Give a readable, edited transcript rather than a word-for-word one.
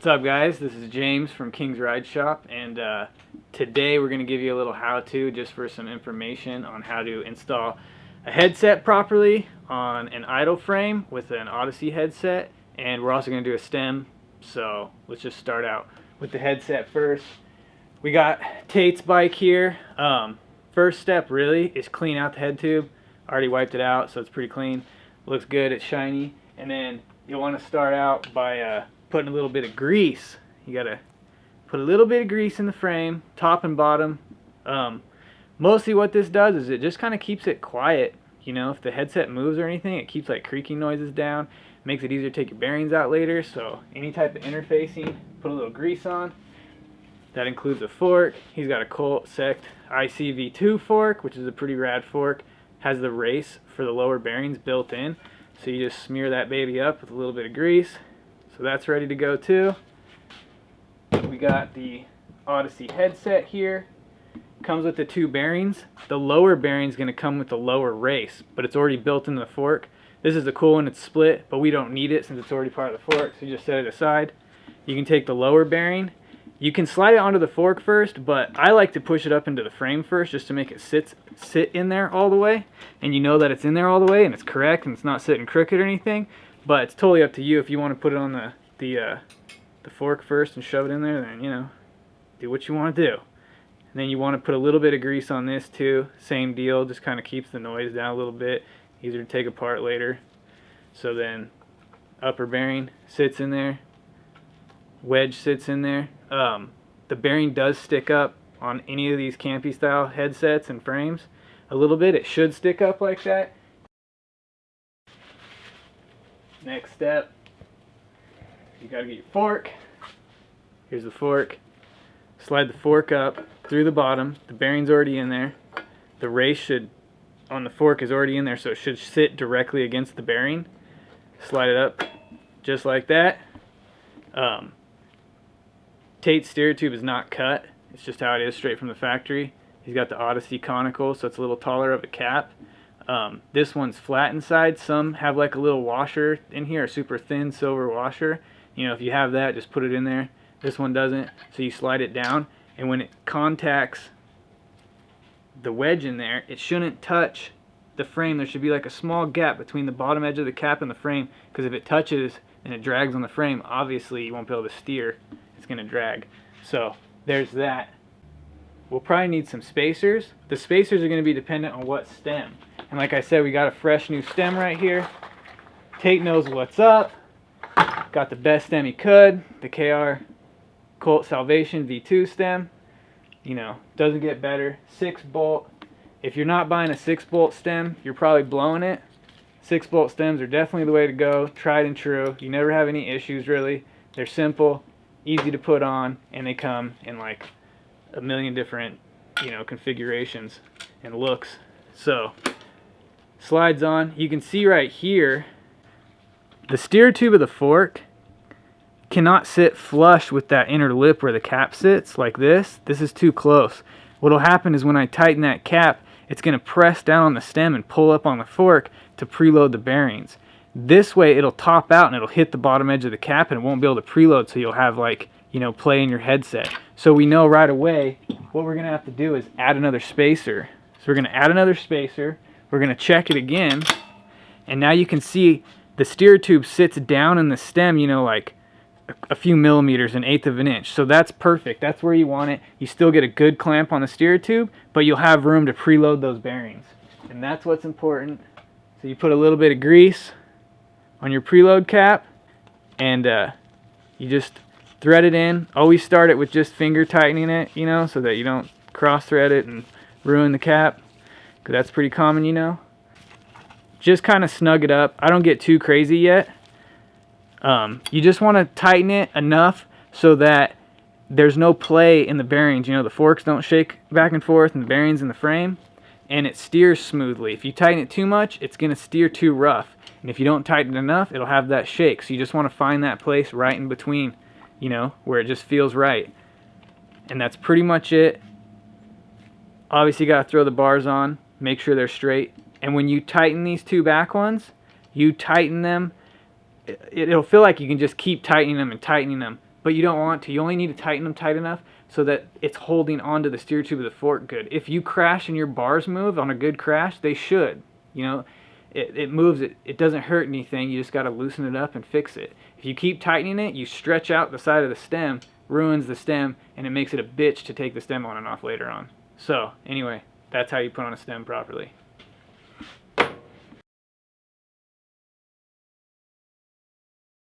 What's up, guys? This is James from King's Ride Shop, and today we're going to give you a little how-to just for some information on how to install a headset properly on an idle frame with an Odyssey headset, and we're also going to do a stem. So let's just start out with the headset first. We got Tate's bike here. First step really is clean out the head tube. I already wiped it out, so it's pretty clean. Looks good, it's shiny. And then you'll want to start out by putting a little bit of grease. You gotta put a little bit of grease in the frame, top and bottom. Mostly what this does is it just kind of keeps it quiet. You know, if the headset moves or anything, it keeps like creaking noises down, makes it easier to take your bearings out later. So any type of interfacing, put a little grease on. That includes a fork. He's got a Colt Sect ICV2 fork, which is a pretty rad fork. Has the race for the lower bearings built in. So you just smear that baby up with a little bit of grease. So that's ready to go too. We got the Odyssey headset here. Comes with the two bearings. The lower bearing is going to come with the lower race, but it's already built into the fork. This is a cool one, it's split, but we don't need it since it's already part of the fork, so you just set it aside. You can take the lower bearing. You can slide it onto the fork first, but I like to push it up into the frame first just to make it sit in there all the way, and you know that it's in there all the way and it's correct and it's not sitting crooked or anything. But it's totally up to you. If you want to put it on the fork first and shove it in there, then, you know, do what you want to do. And then you want to put a little bit of grease on this too. Same deal, just kind of keeps the noise down a little bit. Easier to take apart later. So then upper bearing sits in there. Wedge sits in there. The bearing does stick up on any of these campy style headsets and frames a little bit. It should stick up like that. Next step, you gotta get your fork. Here's the fork. Slide the fork up through the bottom. The bearing's already in there. The race on the fork is already in there, so it should sit directly against the bearing. Slide it up just like that. Tate's steer tube is not cut. It's just how it is straight from the factory. He's got the Odyssey conical, so it's a little taller of a cap. This one's flat inside. Some have like a little washer in here, a super thin silver washer. You know, if you have that, just put it in there. This one doesn't, so you slide it down, and when it contacts the wedge in there, it shouldn't touch the frame. There should be like a small gap between the bottom edge of the cap and the frame, because if it touches and it drags on the frame, obviously you won't be able to steer. It's going to drag. So there's that. We'll probably need some spacers. The spacers are going to be dependent on what stem. And like I said, we got a fresh new stem right here. Tate knows what's up. Got the best stem he could. The KR Colt Salvation V2 stem. You know, doesn't get better. 6-bolt. If you're not buying a 6-bolt stem, you're probably blowing it. 6-bolt stems are definitely the way to go. Tried and true. You never have any issues really. They're simple, easy to put on, and they come in like a million different, you know, configurations and looks. So slides on. You can see right here the steer tube of the fork cannot sit flush with that inner lip where the cap sits like this. This is too close. What'll happen is when I tighten that cap, it's going to press down on the stem and pull up on the fork to preload the bearings. This way it'll top out and it'll hit the bottom edge of the cap and it won't be able to preload, so you'll have like, you know, play in your headset. So we know right away what we're going to have to do is add another spacer. So we're going to add another spacer. We're going to check it again. And now you can see the steer tube sits down in the stem, you know, like a few millimeters, 1/8 of an inch. So that's perfect. That's where you want it. You still get a good clamp on the steer tube, but you'll have room to preload those bearings. And that's what's important. So you put a little bit of grease on your preload cap, and you just thread it in. Always start it with just finger tightening it, you know, so that you don't cross thread it and ruin the cap, because that's pretty common, you know. Just kind of snug it up. I don't get too crazy yet. You just want to tighten it enough so that there's no play in the bearings. You know, the forks don't shake back and forth and the bearings in the frame, and it steers smoothly. If you tighten it too much, it's going to steer too rough. And if you don't tighten it enough, it'll have that shake. So you just want to find that place right in between, you know, where it just feels right. And that's pretty much it. Obviously, you got to throw the bars on, make sure they're straight. And when you tighten these two back ones, you tighten them. It'll feel like you can just keep tightening them and tightening them. but you don't want to. You only need to tighten them tight enough so that it's holding onto the steer tube of the fork good. If you crash and your bars move on a good crash, they should. You know, it moves, it doesn't hurt anything. You just got to loosen it up and fix it. If you keep tightening it, you stretch out the side of the stem, ruins the stem, and it makes it a bitch to take the stem on and off later on. So anyway, that's how you put on a stem properly.